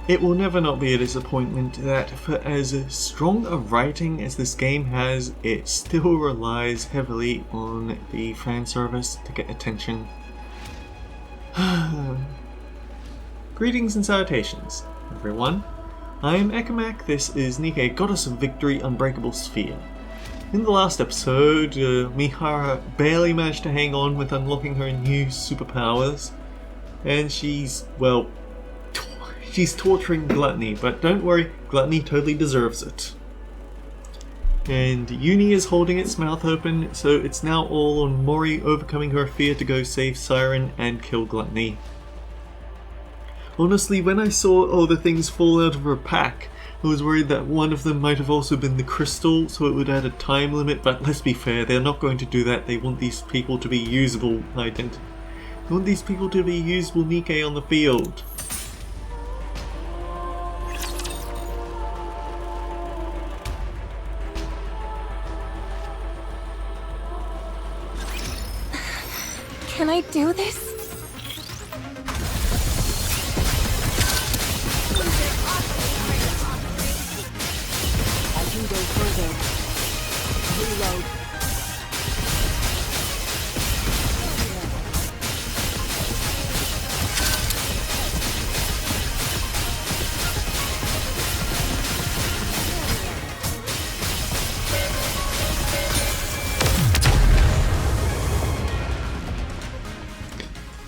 It will never not be a disappointment that for as strong a writing as this game has, it still relies heavily on the fan service to get attention. Greetings and salutations, everyone. I am Ekamak, this is Nikke, Goddess of Victory, Unbreakable Sphere. In the last episode, Mihara barely managed to hang on with unlocking her new superpowers, and she's torturing Gluttony, but don't worry, Gluttony totally deserves it. And Uni is holding its mouth open, so it's now all on Mori overcoming her fear to go save Siren and kill Gluttony. Honestly, when I saw all the things fall out of her pack, I was worried that one of them might have also been the crystal, so it would add a time limit, but let's be fair, they're not going to do that. They want these people to be usable They want these people to be usable Nikke on the field. Can I do this? I can go further. Reload.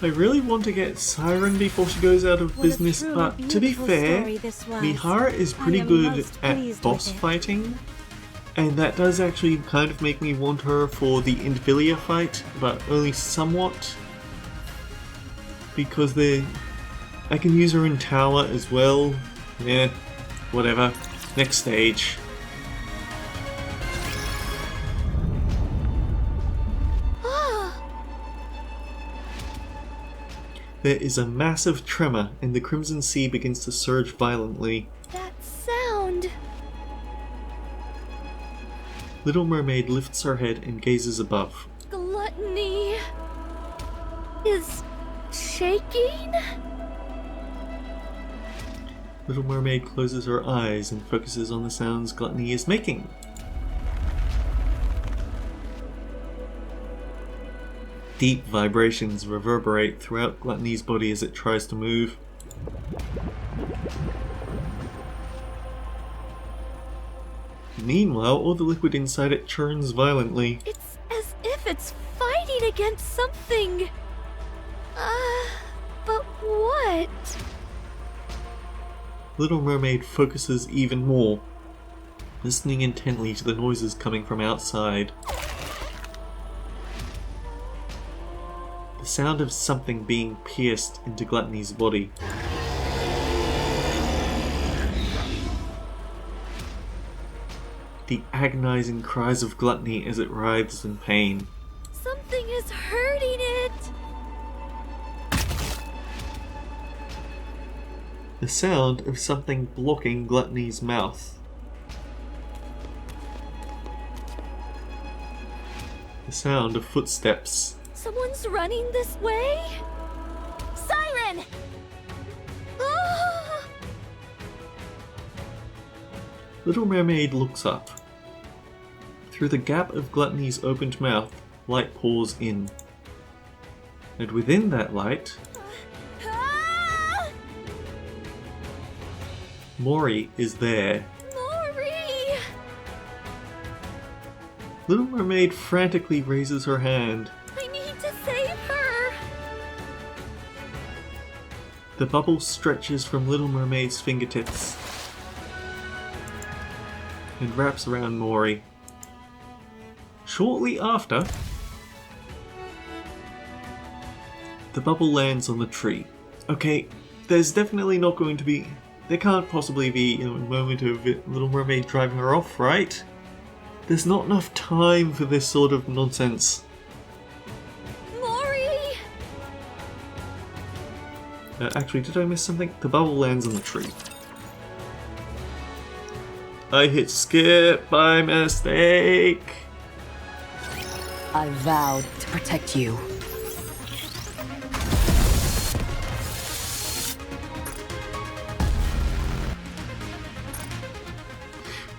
I really want to get Siren before she goes out of business, but to be fair, Mihara is pretty good at boss fighting, and that does actually kind of make me want her for the Infilia fight, but only somewhat, because I can use her in tower as well. Yeah, whatever. Next stage. There is a massive tremor, and the Crimson Sea begins to surge violently. That sound! Little Mermaid lifts her head and gazes above. Gluttony is shaking? Little Mermaid closes her eyes and focuses on the sounds Gluttony is making. Deep vibrations reverberate throughout Gluttony's body as it tries to move. Meanwhile, all the liquid inside it churns violently. It's as if it's fighting against something. But what? Little Mermaid focuses even more, listening intently to the noises coming from outside. The sound of something being pierced into Gluttony's body. The agonizing cries of Gluttony as it writhes in pain. Something is hurting it! The sound of something blocking Gluttony's mouth. The sound of footsteps. Someone's running this way? Siren! Ah! Little Mermaid looks up. Through the gap of Gluttony's opened mouth, light pours in. And within that light, Ah! Mori is there. Mori! Little Mermaid frantically raises her hand. I need to save her! The bubble stretches from Little Mermaid's fingertips and wraps around Mori. Shortly after, the bubble lands on the tree. Okay, there's definitely not going to be... There can't possibly be a moment of Little Mermaid driving her off, right? There's not enough time for this sort of nonsense. Mori! Actually, did I miss something? The bubble lands on the tree. I hit skip by mistake. I vowed to protect you.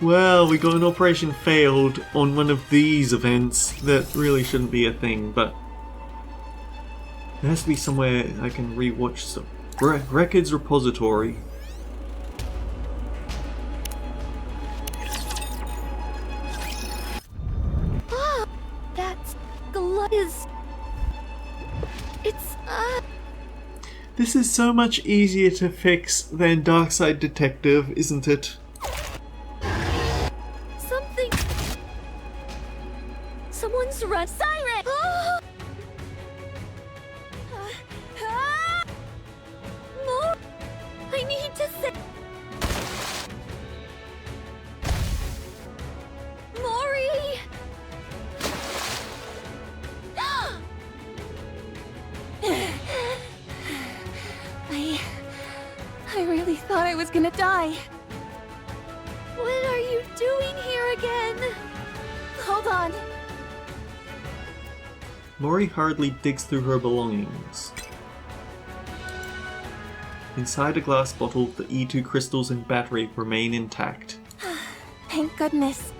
Well, we got an operation failed on one of these events that really shouldn't be a thing, but there has to be somewhere I can rewatch some records repository. Ah, that's is. It's This is so much easier to fix than Darkside Detective, isn't it? something. Someone's run. Siren! No! I need to say. Mori! I really thought I was gonna die. What are you doing here again? Hold on. Mori hurriedly digs through her belongings. Inside a glass bottle, the E2 crystals and battery remain intact. Thank goodness.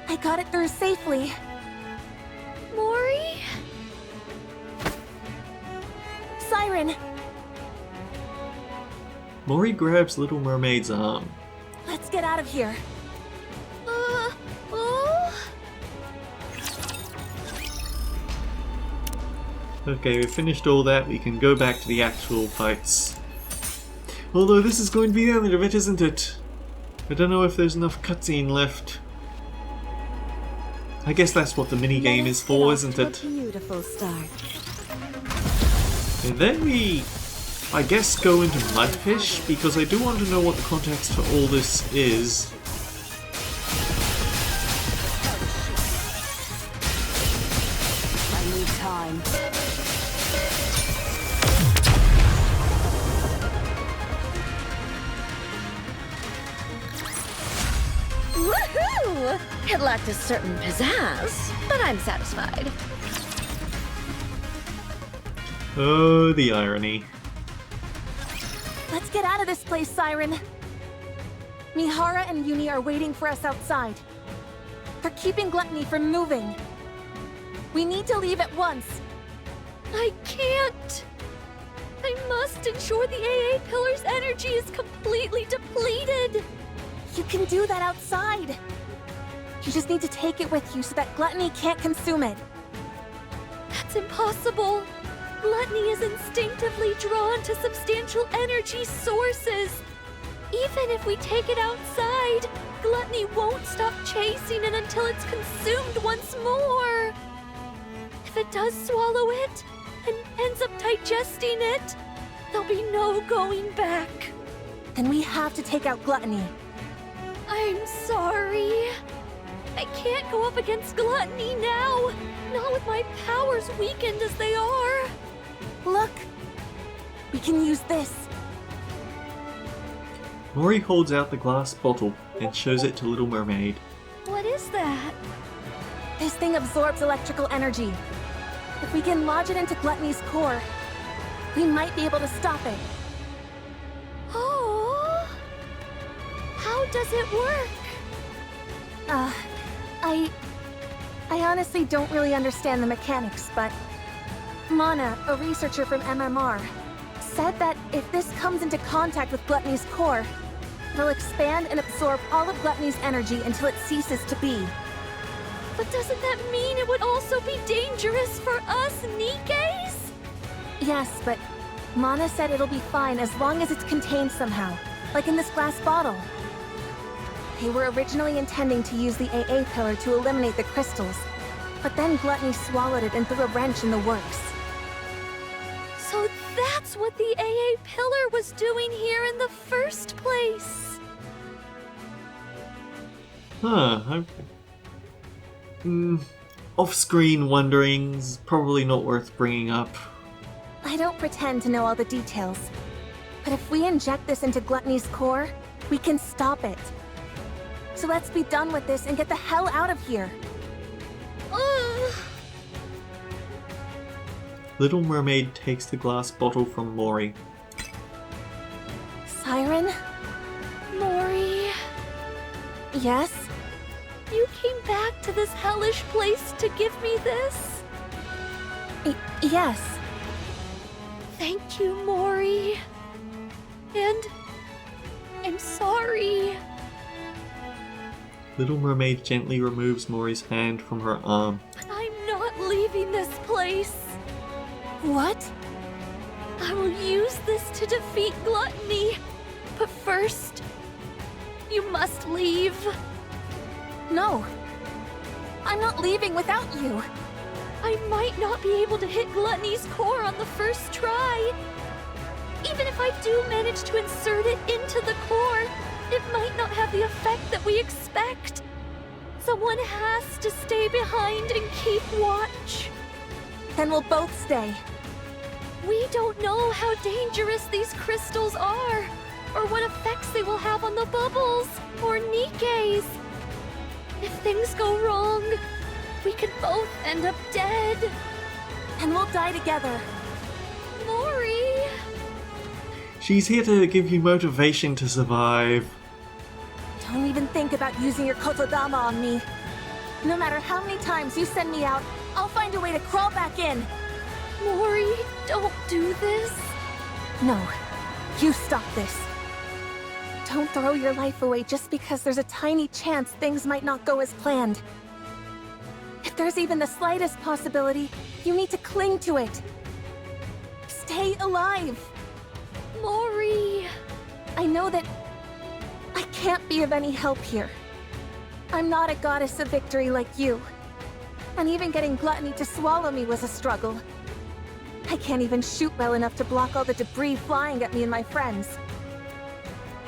I got it through safely. Mori? Siren! Mori grabs Little Mermaid's arm. Let's get out of here. Oh? Okay, we've finished all that, we can go back to the actual fights. Although this is going to be the end of it, isn't it? I don't know if there's enough cutscene left. I guess that's what the minigame is for, isn't it? Beautiful start. And then we, I guess, go into Mudfish, because I do want to know what the context for all this is. I need time. Woohoo! It lacked a certain pizzazz, but I'm satisfied. Oh, the irony. Let's get out of this place, Siren. Mihara and Uni are waiting for us outside. They're keeping Gluttony from moving. We need to leave at once. I can't. I must ensure the AA Pillar's energy is completely depleted. You can do that outside. You just need to take it with you so that Gluttony can't consume it. That's impossible. Gluttony is instinctively drawn to substantial energy sources. Even if we take it outside, Gluttony won't stop chasing it until it's consumed once more. If it does swallow it, and ends up digesting it, there'll be no going back. Then we have to take out Gluttony. I'm sorry. I can't go up against Gluttony now. Not with my powers weakened as they are. Look. We can use this. Mori holds out the glass bottle and shows it to Little Mermaid. What is that? This thing absorbs electrical energy. If we can lodge it into Gluttony's core, we might be able to stop it. Oh! How does it work? I honestly don't really understand the mechanics, but Mana, a researcher from MMR, said that if this comes into contact with Gluttony's core, it'll expand and absorb all of Gluttony's energy until it ceases to be. But doesn't that mean it would also be dangerous for us Nikkes? Yes, but Mana said it'll be fine as long as it's contained somehow, like in this glass bottle. They were originally intending to use the AA pillar to eliminate the crystals, but then Gluttony swallowed it and threw a wrench in the works. So that's what the AA pillar was doing here in the first place. Huh, off-screen wonderings, probably not worth bringing up. I don't pretend to know all the details, but if we inject this into Gluttony's core, we can stop it. So let's be done with this and get the hell out of here. Little Mermaid takes the glass bottle from Mori. Siren? Mori? Yes? You came back to this hellish place to give me this? Yes. Thank you, Mori. And I'm sorry. Little Mermaid gently removes Mori's hand from her arm. I'm not leaving this place. What? I will use this to defeat gluttony. But first, you must leave. No. I'm not leaving without you. I might not be able to hit gluttony's core on the first try. Even if I do manage to insert it into the core, it might not have the effect that we expect. Someone has to stay behind and keep watch. Then we'll both stay. We don't know how dangerous these crystals are, or what effects they will have on the bubbles, or Nikke's. If things go wrong, we could both end up dead. And we'll die together. Mori! She's here to give you motivation to survive. Don't even think about using your kotodama on me. No matter how many times you send me out, I'll find a way to crawl back in. Mori, don't do this. No, you stop this. Don't throw your life away just because there's a tiny chance things might not go as planned. If there's even the slightest possibility, you need to cling to it. Stay alive. Mori! I know that I can't be of any help here. I'm not a goddess of victory like you. And even getting gluttony to swallow me was a struggle. I can't even shoot well enough to block all the debris flying at me and my friends.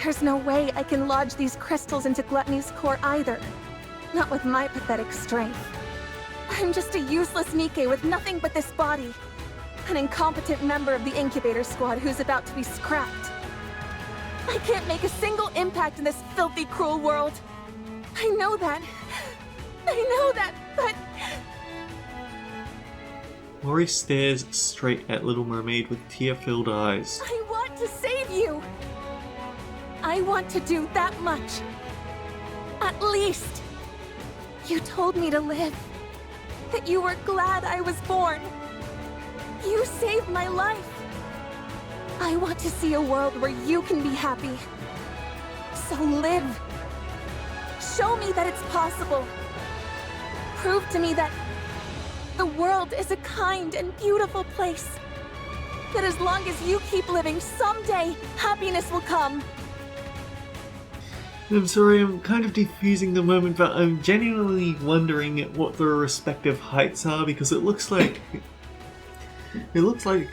There's no way I can lodge these crystals into gluttony's core either. Not with my pathetic strength. I'm just a useless Nikke with nothing but this body. An incompetent member of the incubator squad who's about to be scrapped. I can't make a single impact in this filthy, cruel world. I know that. But... Mori stares straight at Little Mermaid with tear-filled eyes. I want to save you! I want to do that much. At least. You told me to live. That you were glad I was born. You saved my life. I want to see a world where you can be happy. So live. Show me that it's possible. Prove to me that the world is a kind and beautiful place. That as long as you keep living, someday happiness will come. I'm sorry, I'm kind of defusing the moment, but I'm genuinely wondering at what their respective heights are, because it looks like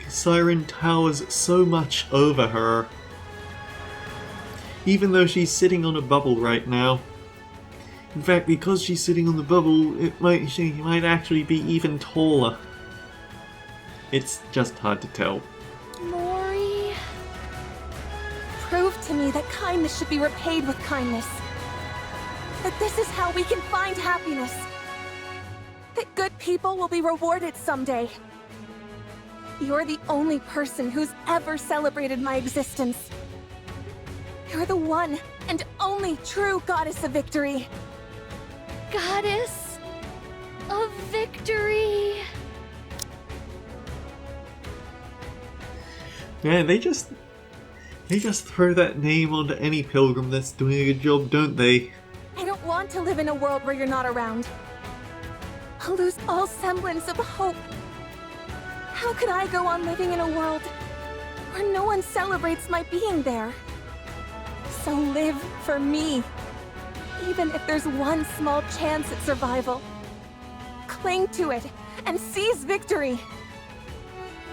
Siren towers so much over her. Even though she's sitting on a bubble right now. In fact, because she's sitting on the bubble, she might actually be even taller. It's just hard to tell. Mori... Prove to me that kindness should be repaid with kindness. That this is how we can find happiness. That good people will be rewarded someday. You're the only person who's ever celebrated my existence. You're the one and only true goddess of victory. Goddess of victory. Yeah, they just throw that name onto any pilgrim that's doing a good job, don't they? I don't want to live in a world where you're not around. I'll lose all semblance of hope. How could I go on living in a world where no one celebrates my being there? So live for me. Even if there's one small chance at survival. Cling to it and seize victory.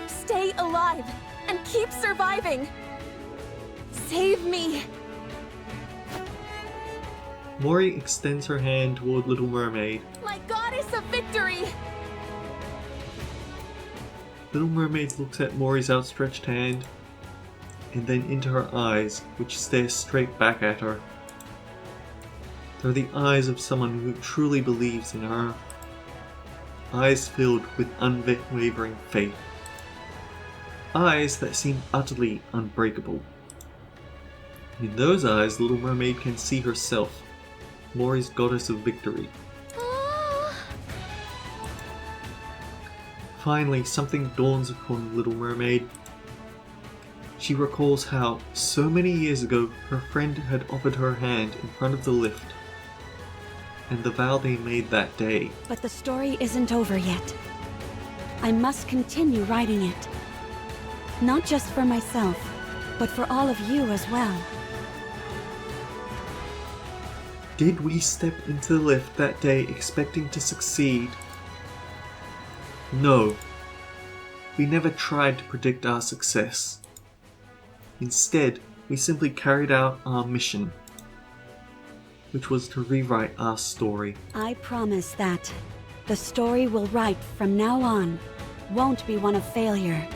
Stay alive and keep surviving. Save me. Mori extends her hand toward Little Mermaid. My goddess of victory! Little Mermaid looks at Mori's outstretched hand, and then into her eyes, which stare straight back at her. They're the eyes of someone who truly believes in her. Eyes filled with unwavering faith. Eyes that seem utterly unbreakable. In those eyes, Little Mermaid can see herself. Mori's goddess of victory. Finally, something dawns upon Little Mermaid. She recalls how, so many years ago, her friend had offered her hand in front of the lift, and the vow they made that day. But the story isn't over yet. I must continue writing it. Not just for myself, but for all of you as well. Did we step into the lift that day expecting to succeed? No. We never tried to predict our success. Instead, we simply carried out our mission, which was to rewrite our story. I promise that the story we'll write from now on won't be one of failure,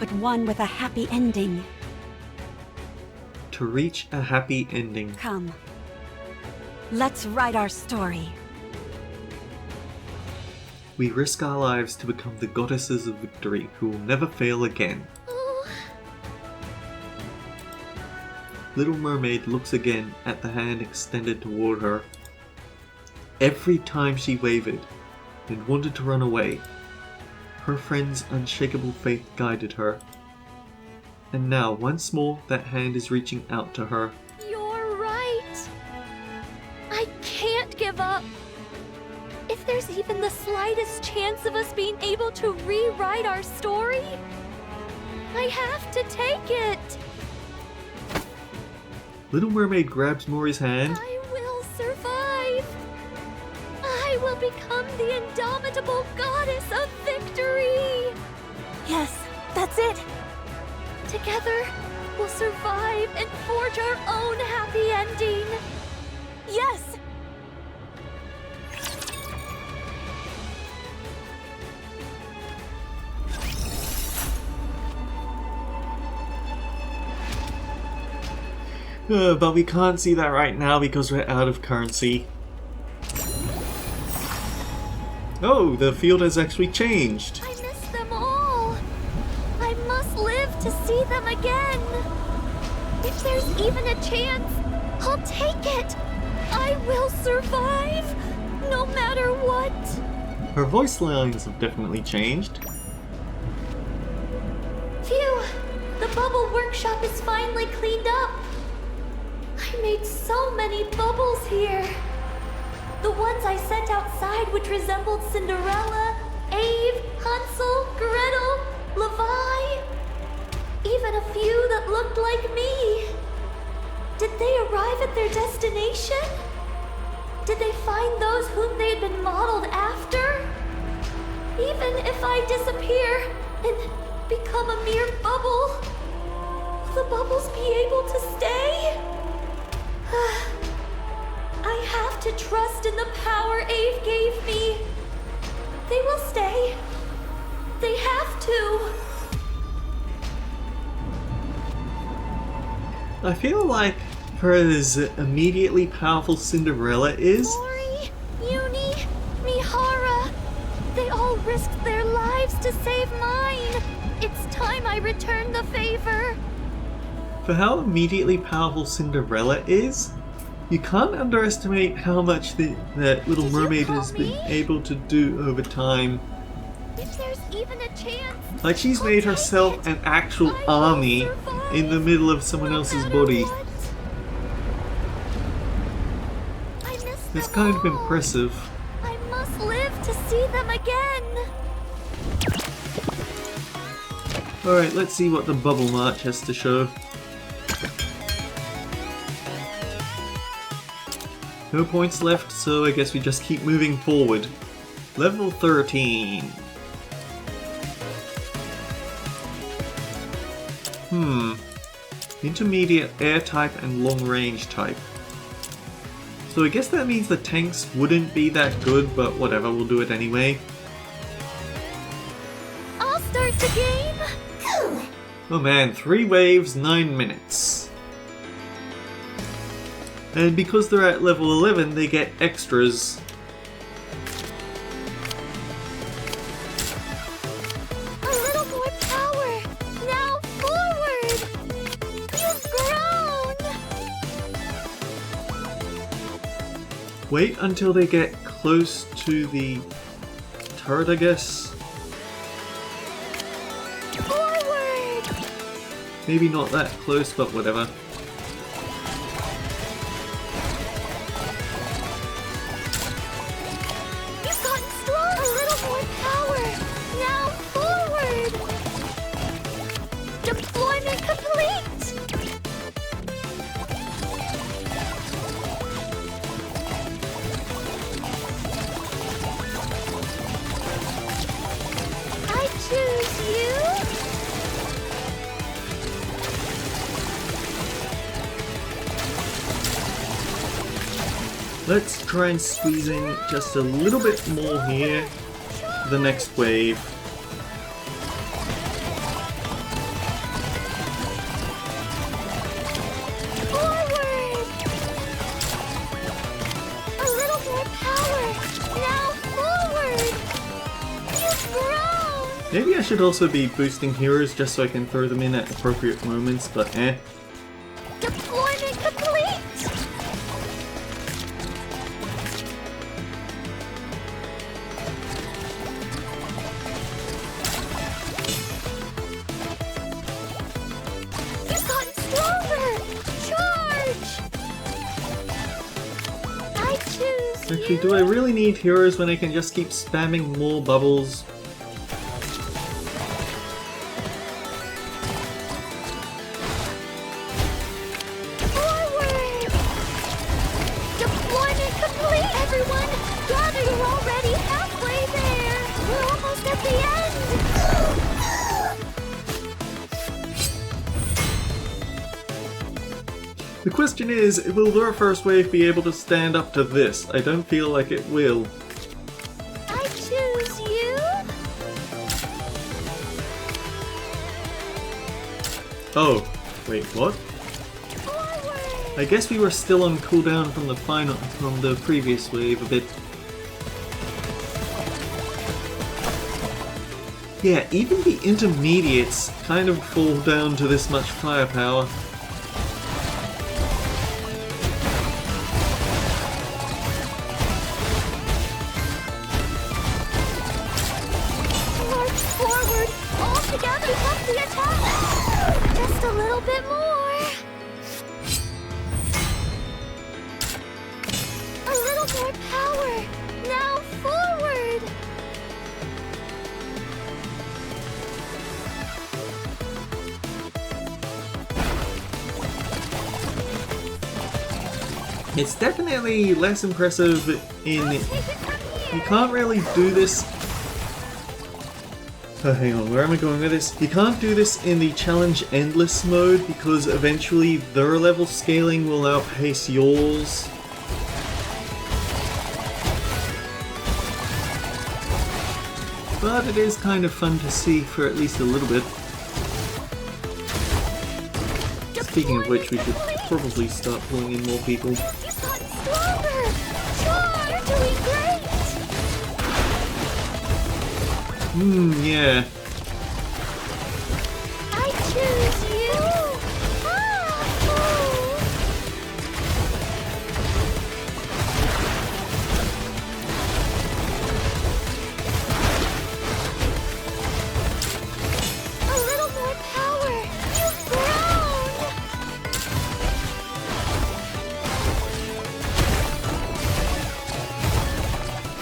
but one with a happy ending. To reach a happy ending. Come. Let's write our story. We risk our lives to become the goddesses of victory who will never fail again. Little Mermaid looks again at the hand extended toward her. Every time she wavered and wanted to run away, her friend's unshakable faith guided her. And now, once more, that hand is reaching out to her. You're right. I can't give up. If there's even the slightest chance of us being able to rewrite our story, I have to take it. Little Mermaid grabs Mori's hand. I will survive. I will become the indomitable goddess of victory. Yes, that's it. Together, we'll survive and forge our own happy ending. Yes! But we can't see that right now because we're out of currency. Oh, the field has actually changed. I miss them all. I must live to see them again. If there's even a chance, I'll take it. I will survive, no matter what. Her voice lines have definitely changed. Phew! The bubble workshop is finally cleaned up. I made so many bubbles here. The ones I sent outside which resembled Cinderella, Eve, Hansel, Gretel, Levi. Even a few that looked like me. Did they arrive at their destination? Did they find those whom they had been modeled after? Even if I disappear and become a mere bubble, will the bubbles be able to stay? I have to trust in the power Ave gave me. They will stay. They have to. I feel like for as immediately powerful Cinderella is, Mori, Uni, Mihara, they all risked their lives to save mine. It's time I return the favor. for how immediately powerful Cinderella is, you can't underestimate how much that Little Mermaid has been able to do over time. If there's even a chance, Like, she's made herself an actual army in the middle of someone else's body. It's kind of impressive. I must live to see them again. Alright, let's see what the Bubble March has to show. No points left, so I guess we just keep moving forward. Level 13. Intermediate air type and long range type. So I guess that means the tanks wouldn't be that good, but whatever, we'll do it anyway. I'll start the game. Oh man, 3 waves, 9 minutes. And because they're at level 11, they get extras. A little more power. Now forward. You've grown. wait until they get close to the turret, I guess. Forward! Maybe not that close, but whatever. You've gotten strong! A little more power! Now forward! Deployment complete! I choose you! Let's try and squeeze in just a little bit more here for the next wave. Forward! A little more power! Now forward! You've grown! Maybe I should also be boosting heroes just so I can throw them in at appropriate moments, but eh. Deployment complete! You've gotten stronger! Charge! I choose Actually, you. do I really need heroes when I can just keep spamming more bubbles? Forward! Deployment complete, everyone! Gather, you're already halfway there! We're almost at the end! The question is, will their first wave be able to stand up to this? I don't feel like it will. I choose you! Oh, wait, what? Forward! I guess we were still on cooldown from the previous wave a bit. Yeah, even the intermediates kind of fall down to this much firepower. March forward! All together, up the attack! Just a little bit more! A little more power! Now forward! It's definitely less impressive in... Take it from You here! can't really do this... Oh, hang on, where am I going with this? You can't do this in the challenge endless mode because eventually their level scaling will outpace yours. But it is kind of fun to see for at least a little bit. Speaking of which, we should probably start pulling in more people. You've gotten stronger! Charge! You're doing great! Yeah. I choose you! Ah! Ooh. A little more power! You've grown!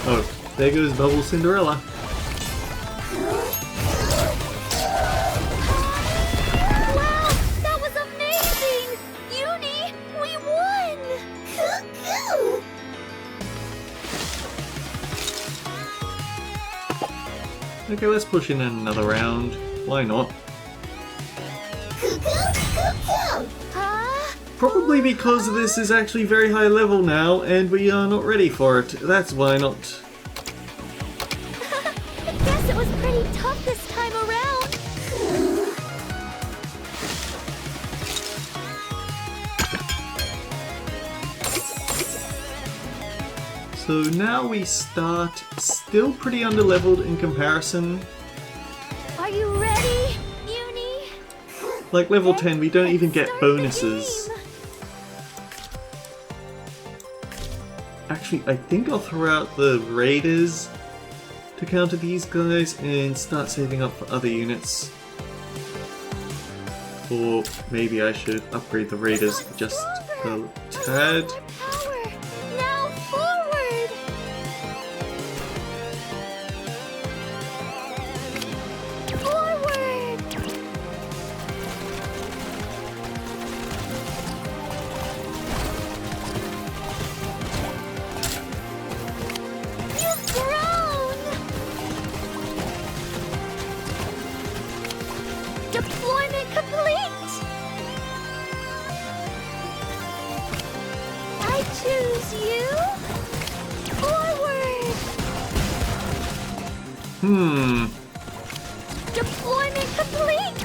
Oh, there goes Bubble Cinderella. Wow! That was amazing! Uni, we won! Okay, let's push in another round. Why not? Huh? Probably because this is actually very high level now and we are not ready for it. That's why not. I guess it was pretty tough this time around. So now we start still pretty underleveled in comparison. Are you ready, Uni? Like level 10 we don't even get Start the bonuses. game. Actually, I think I'll throw out the raiders to counter these guys and start saving up for other units. Or maybe I should upgrade the raiders just a tad. Power! Now forward! Forward! You've grown! Deployment complete! I choose you! Forward! Deployment complete!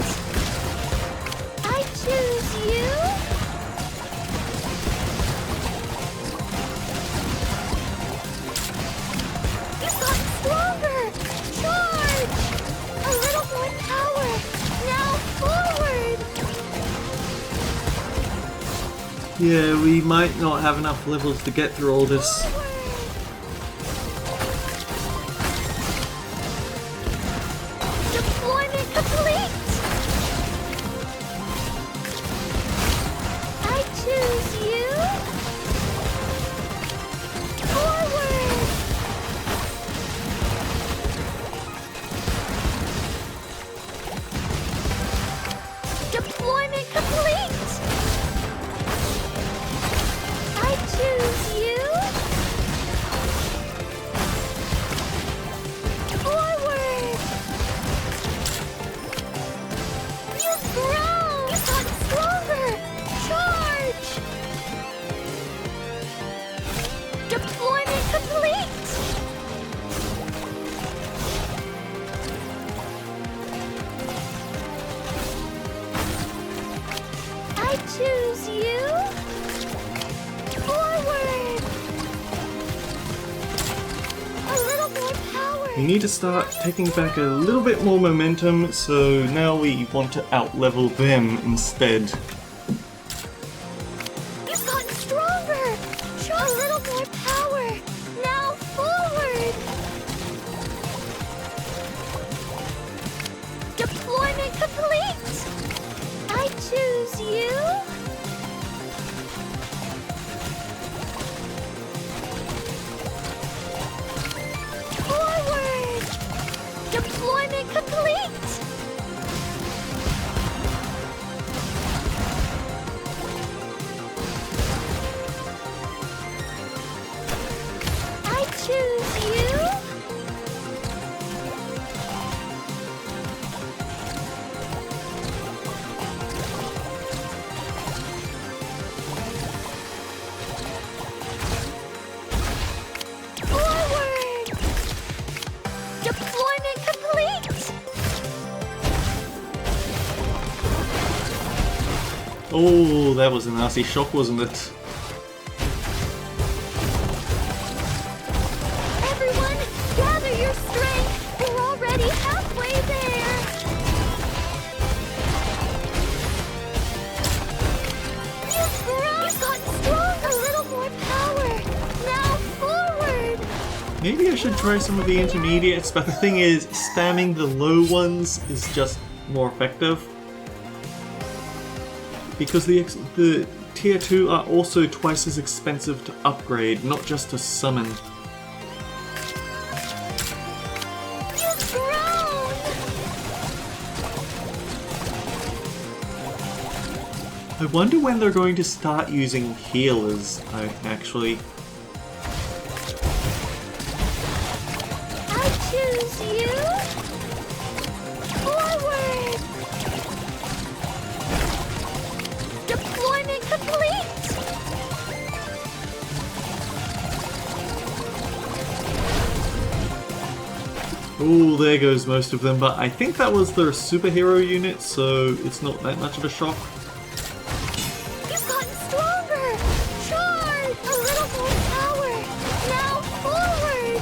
I choose you! You've gotten stronger! Charge! A little more power! Now forward! Yeah, we might not have enough levels to get through all this. Deployment complete! I choose you! Forward! Deployment complete! I choose you! Forward! You've grown! You've gotten stronger! Charge! Deployment complete! I choose you! Forward! A little more power! We need to start taking back a little bit more momentum, so now we want to out-level them instead. You've gotten stronger! A little more power! Now forward! Deployment complete! I choose you! Forward! Deployment complete! I choose you! Forward! Deployment complete! Oh, that was a nasty shock, wasn't it? Everyone, gather your strength! We're already halfway there! You've grown! You've gotten strong! A little more power! Now forward! Maybe I should try some of the intermediates, but the thing is, spamming the low ones is just more effective. Because the tier 2 are also twice as expensive to upgrade, not just to summon. You've grown! I wonder when they're going to start using healers, actually. I choose you! Forward! Deployment complete! Oh, there goes most of them, but I think that was their superhero unit, so it's not that much of a shock. You've gotten stronger! Charge! A little more power! Now forward!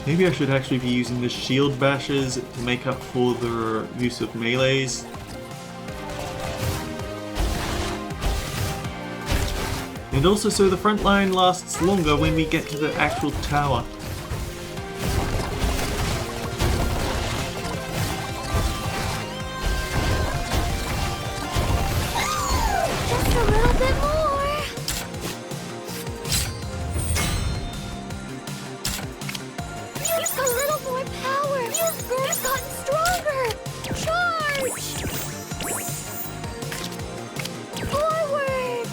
Maybe I should actually be using the shield bashes to make up for the use of melees. And also so the front line lasts longer when we get to the actual tower. Just a little bit more. Use a little more power. You've gotten stronger. Charge! Forward!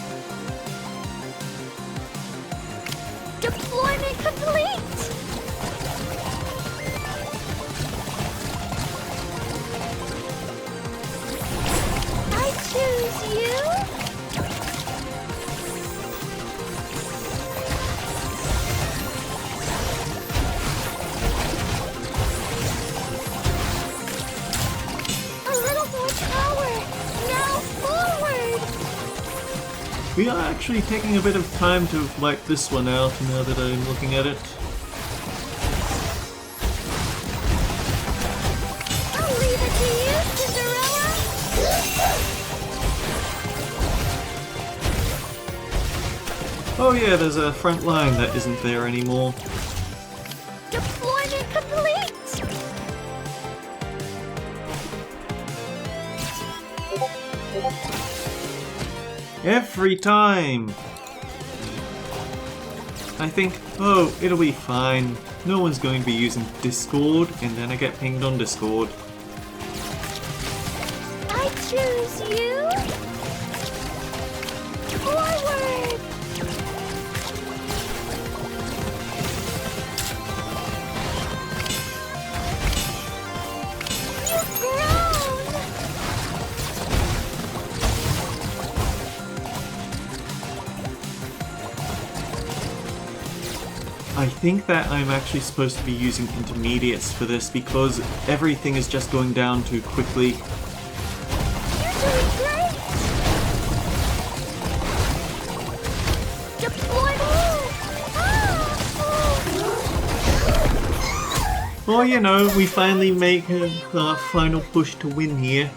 Deployment complete! I choose you! A little more power! Now forward! We are actually taking a bit of time to wipe this one out now that I'm looking at it. I'll leave it to you, Cinderella! Oh yeah, there's a front line that isn't there anymore. Deployment complete! Every time! I think, oh, it'll be fine. No one's going to be using Discord, and then I get pinged on Discord. I choose you! Forward! You've grown! I think that I'm actually supposed to be using intermediates for this because everything is just going down too quickly. You're doing great! Deployment! Well, you know, we finally make our final push to win here.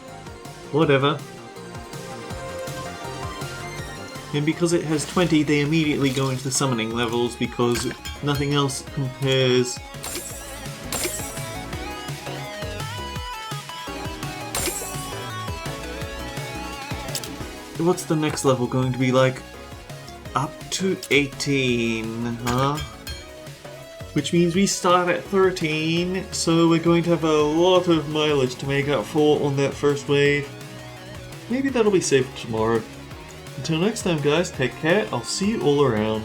Whatever. And because it has 20, they immediately go into the summoning levels because nothing else compares. What's the next level going to be like? Up to 18, huh? Which means we start at 13, so we're going to have a lot of mileage to make up for on that first wave. Maybe that'll be saved tomorrow. Until next time guys, take care, I'll see you all around.